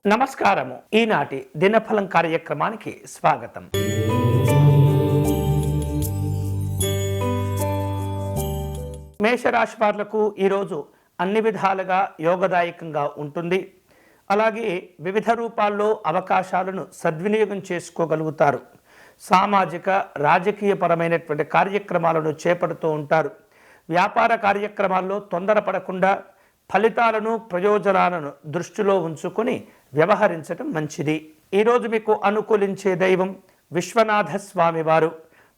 నమస్కారము. ఈనాటి దినఫలం కార్యక్రమానికి స్వాగతం. మేషరాశి వాళ్లకు ఈరోజు అన్ని విధాలుగా యోగదాయకంగా ఉంటుంది. అలాగే వివిధ రూపాల్లో అవకాశాలను సద్వినియోగం చేసుకోగలుగుతారు. సామాజిక రాజకీయపరమైనటువంటి కార్యక్రమాలను చేపడుతూ ఉంటారు. వ్యాపార కార్యక్రమాల్లో తొందరపడకుండా ఫలితాలను ప్రయోజనాలను దృష్టిలో ఉంచుకొని వ్యవహరించడం మంచిది. ఈరోజు మీకు అనుకూలించే దైవం విశ్వనాథ స్వామివారు.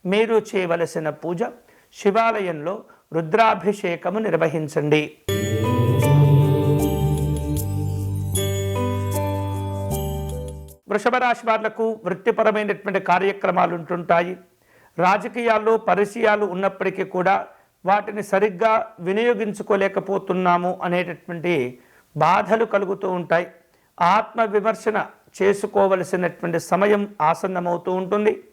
మీరు చేయవలసిన పూజ శివాలయంలో రుద్రాభిషేకము నిర్వహించండి. వృషభ రాశి వాళ్లకు వృత్తిపరమైనటువంటి కార్యక్రమాలు ఉంటుంటాయి. రాజకీయాల్లో పరిచయాలు ఉన్నప్పటికీ కూడా వాటిని సరిగ్గా వినియోగించుకోలేకపోతున్నాము అనేటటువంటి బాధలు కలుగుతూ ఉంటాయి. ఆత్మ విమర్శన చేసుకోవలసినటువంటి సమయం ఆసన్నమవుతూ ఉంటుంది.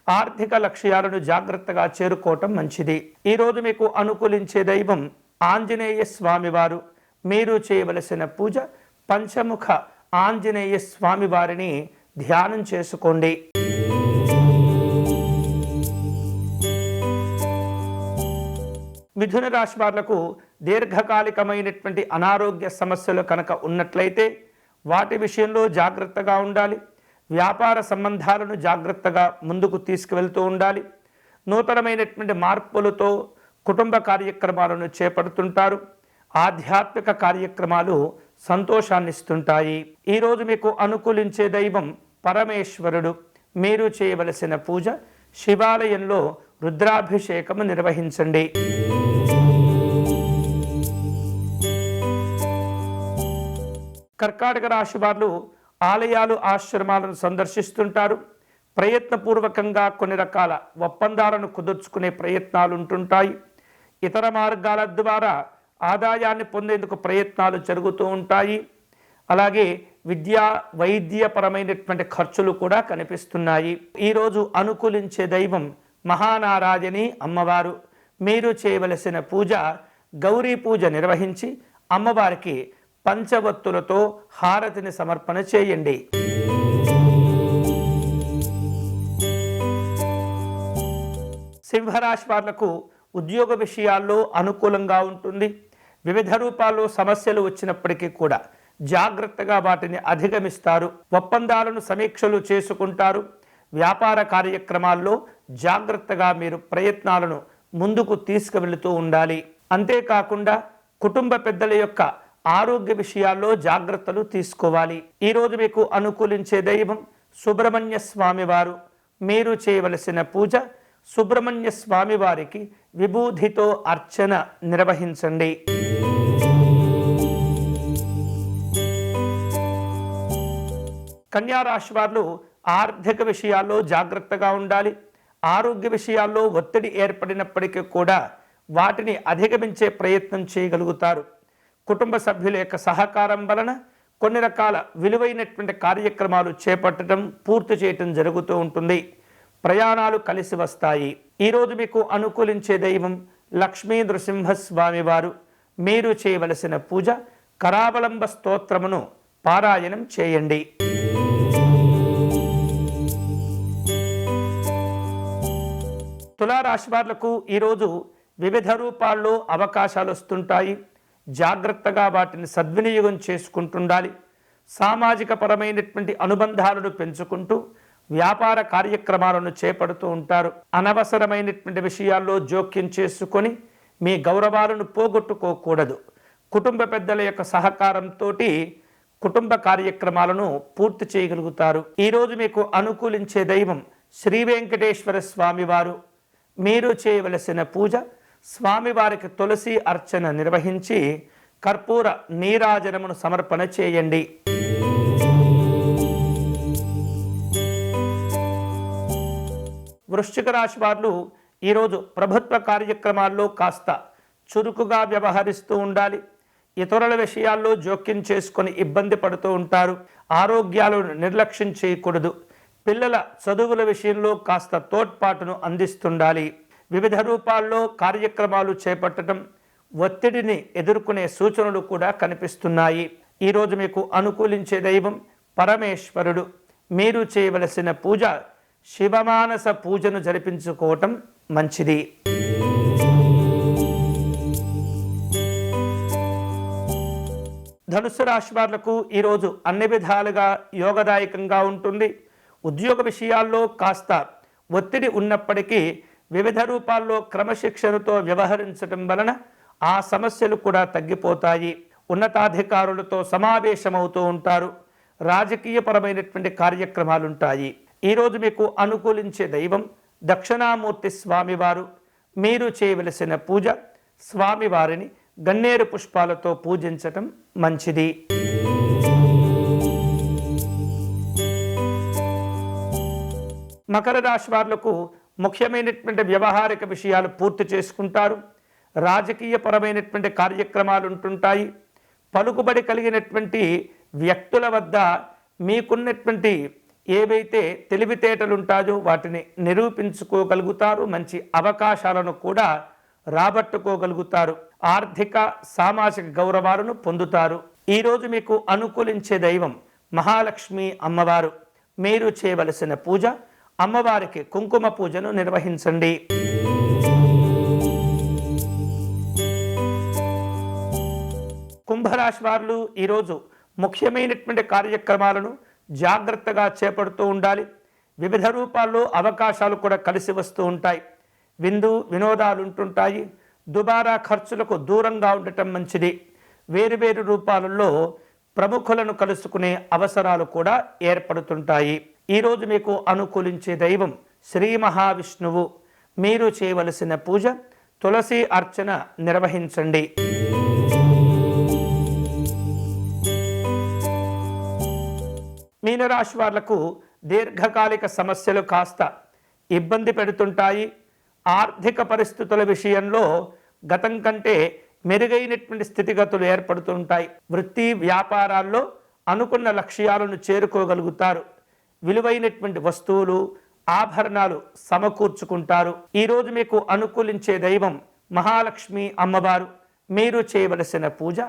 ఆర్థిక లక్ష్యాలను జాగ్రత్తగా చేరుకోవటం మంచిది. ఈరోజు మీకు అనుకూలించే దైవం ఆంజనేయ స్వామివారు. మీరు చేయవలసిన పూజ పంచముఖ ఆంజనేయ స్వామివారిని ధ్యానం చేసుకోండి. మిథున రాశి వాళ్లకు దీర్ఘకాలికమైనటువంటి అనారోగ్య సమస్యలు కనుక ఉన్నట్లయితే వాటి విషయంలో జాగ్రత్తగా ఉండాలి. వ్యాపార సంబంధాలను జాగ్రత్తగా ముందుకు తీసుకువెళ్తూ ఉండాలి. నూతనమైనటువంటి మార్పులతో కుటుంబ కార్యక్రమాలను చేపడుతుంటారు. ఆధ్యాత్మిక కార్యక్రమాలు సంతోషాన్ని ఇస్తుంటాయి. ఈరోజు మీకు అనుకూలించే దైవం పరమేశ్వరుడు. మీరు చేయవలసిన పూజ శివాలయంలో రుద్రాభిషేకము నిర్వహించండి. కర్కాటక రాశి వారు ఆలయాలు ఆశ్రమాలను సందర్శిస్తుంటారు. ప్రయత్నపూర్వకంగా కొన్ని రకాల ఒప్పందాలను కుదుర్చుకునే ప్రయత్నాలు ఉంటుంటాయి. ఇతర మార్గాల ద్వారా ఆదాయాన్ని పొందేందుకు ప్రయత్నాలు జరుగుతూ ఉంటాయి. అలాగే విద్యా వైద్యపరమైనటువంటి ఖర్చులు కూడా కనిపిస్తున్నాయి. ఈరోజు అనుకూలించే దైవం మహానారాయణి అమ్మవారు. మీరు చేయవలసిన పూజ గౌరీ పూజ నిర్వహించి అమ్మవారికి పంచవత్తులతో హారతిని సమర్పణ చేయండి. సింహరాశి వాళ్లకు ఉద్యోగ విషయాల్లో అనుకూలంగా ఉంటుంది. వివిధ రూపాల్లో సమస్యలు వచ్చినప్పటికీ కూడా జాగ్రత్తగా వాటిని అధిగమిస్తారు. ఒప్పందాలను సమీక్షలు చేసుకుంటారు. వ్యాపార కార్యక్రమాల్లో జాగ్రత్తగా మీరు ప్రయత్నాలను ముందుకు తీసుకువెళుతూ ఉండాలి. అంతేకాకుండా కుటుంబ పెద్దల యొక్క ఆరోగ్య విషయాల్లో జాగ్రత్తలు తీసుకోవాలి. ఈరోజు మీకు అనుకూలించే దైవం సుబ్రహ్మణ్య స్వామివారు. మీరు చేయవలసిన పూజ సుబ్రహ్మణ్య స్వామివారికి విభూతితో అర్చన నిర్వహించండి. కన్యా రాశి వారు ఆర్థిక విషయాల్లో జాగ్రత్తగా ఉండాలి. ఆరోగ్య విషయాల్లో ఒత్తిడి ఏర్పడినప్పటికీ కూడా వాటిని అధిగమించే ప్రయత్నం చేయగలుగుతారు. కుటుంబ సభ్యుల యొక్క సహకారం వలన కొన్ని రకాల విలువైనటువంటి కార్యక్రమాలు చేపట్టడం పూర్తి చేయటం జరుగుతూ ఉంటుంది. ప్రయాణాలు కలిసి వస్తాయి. ఈరోజు మీకు అనుకూలించే దైవం లక్ష్మీ నృసింహస్వామి వారు. మీరు చేయవలసిన పూజ కరావలంబ స్తోత్రమును పారాయణం చేయండి. తులారాశి వాళ్లకు ఈరోజు వివిధ రూపాల్లో అవకాశాలు వస్తుంటాయి. జాగ్రత్తగా వాటిని సద్వినియోగం చేసుకుంటుండాలి. సామాజిక పరమైనటువంటి అనుబంధాలను పెంచుకుంటూ వ్యాపార కార్యక్రమాలను చేపడుతూ ఉంటారు. అనవసరమైనటువంటి విషయాల్లో జోక్యం చేసుకొని మీ గౌరవాలను పోగొట్టుకోకూడదు. కుటుంబ పెద్దల యొక్క సహకారంతో కుటుంబ కార్యక్రమాలను పూర్తి చేయగలుగుతారు. ఈరోజు మీకు అనుకూలించే దైవం శ్రీ వెంకటేశ్వర స్వామివారు. మీరు చేయవలసిన పూజ స్వామివారికి తులసి అర్చన నిర్వహించి కర్పూర నీరాజనమును సమర్పణ చేయండి. వృశ్చిక రాశి వారు ఈరోజు ప్రభుత్వ కార్యక్రమాల్లో కాస్త చురుకుగా వ్యవహరిస్తూ ఉండాలి. ఇతరుల విషయాల్లో జోక్యం చేసుకొని ఇబ్బంది పడుతూ ఉంటారు. ఆరోగ్యాలను నిర్లక్ష్యం చేయకూడదు. పిల్లల చదువుల విషయంలో కాస్త తోడ్పాటును అందిస్తుండాలి. వివిధ రూపాల్లో కార్యక్రమాలు చేపట్టడం, ఒత్తిడిని ఎదుర్కొనే సూచనలు కూడా కనిపిస్తున్నాయి. ఈరోజు మీకు అనుకూలించే దైవం పరమేశ్వరుడు. మీరు చేయవలసిన పూజ శివమానస పూజను జరిపించుకోవటం మంచిది. ధనుస్సు రాశి వాళ్లకు ఈరోజు అన్ని విధాలుగా యోగదాయకంగా ఉంటుంది. ఉద్యోగ విషయాల్లో కాస్త ఒత్తిడి ఉన్నప్పటికీ వివిధ రూపాల్లో క్రమశిక్షణతో వ్యవహరించడం వలన ఆ సమస్యలు కూడా తగ్గిపోతాయి. ఉన్నతాధికారులతో సమావేశమవుతూ ఉంటారు. రాజకీయపరమైనటువంటి కార్యక్రమాలు ఉంటాయి. ఈరోజు మీకు అనుకూలించే దైవం దక్షిణామూర్తి స్వామివారు. మీరు చేయవలసిన పూజ స్వామివారిని గన్నేరు పుష్పాలతో పూజించటం మంచిది. మకర రాశి వాళ్లకు ముఖ్యమైనటువంటి వ్యవహారిక విషయాలు పూర్తి చేసుకుంటారు. రాజకీయపరమైనటువంటి కార్యక్రమాలు ఉంటుంటాయి. పలుకుబడి కలిగినటువంటి వ్యక్తుల వద్ద మీకున్నటువంటి ఏవైతే తెలివితేటలు ఉంటాయో వాటిని నిరూపించుకోగలుగుతారు. మంచి అవకాశాలను కూడా రాబట్టుకోగలుగుతారు. ఆర్థిక సామాజిక గౌరవాలను పొందుతారు. ఈరోజు మీకు అనుకూలించే దైవం మహాలక్ష్మి అమ్మవారు. మీరు చేయవలసిన పూజ అమ్మవారికి కుంకుమ పూజను నిర్వహించండి. కుంభరాశి వారు ఈరోజు ముఖ్యమైనటువంటి కార్యక్రమాలను జాగ్రత్తగా చేపడుతూ ఉండాలి. వివిధ రూపాల్లో అవకాశాలు కూడా కలిసి వస్తూ ఉంటాయి. విందు వినోదాలు ఉంటుంటాయి. దుబారా ఖర్చులకు దూరంగా ఉండటం మంచిది. వేరువేరు రూపాలలో ప్రముఖులను కలుసుకునే అవసరాలు కూడా ఏర్పడుతుంటాయి. ఈరోజు మీకు అనుకూలించే దైవం శ్రీ మహావిష్ణువు. మీరు చేయవలసిన పూజ తులసి అర్చన నిర్వహించండి. మీనరాశి వాళ్లకు దీర్ఘకాలిక సమస్యలు కాస్త ఇబ్బంది పెడుతుంటాయి. ఆర్థిక పరిస్థితుల విషయంలో గతం కంటే మెరుగైనటువంటి స్థితిగతులు ఏర్పడుతుంటాయి. వృత్తి వ్యాపారాల్లో అనుకున్న లక్ష్యాలను చేరుకోగలుగుతారు. విలువైనటువంటి వస్తువులు ఆభరణాలు సమకూర్చుకుంటారు. ఈరోజు మీకు అనుకూలించే దైవం మహాలక్ష్మి అమ్మవారు. మీరు చేయవలసిన పూజ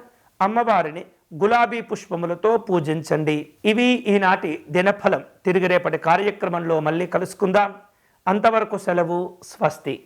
అమ్మవారిని గులాబీ పుష్పములతో పూజించండి. ఇవి ఈనాటి దినఫలం. తిరిగి రేపటి కార్యక్రమంలో మళ్ళీ కలుసుకుందాం. అంతవరకు సెలవు. స్వస్తి.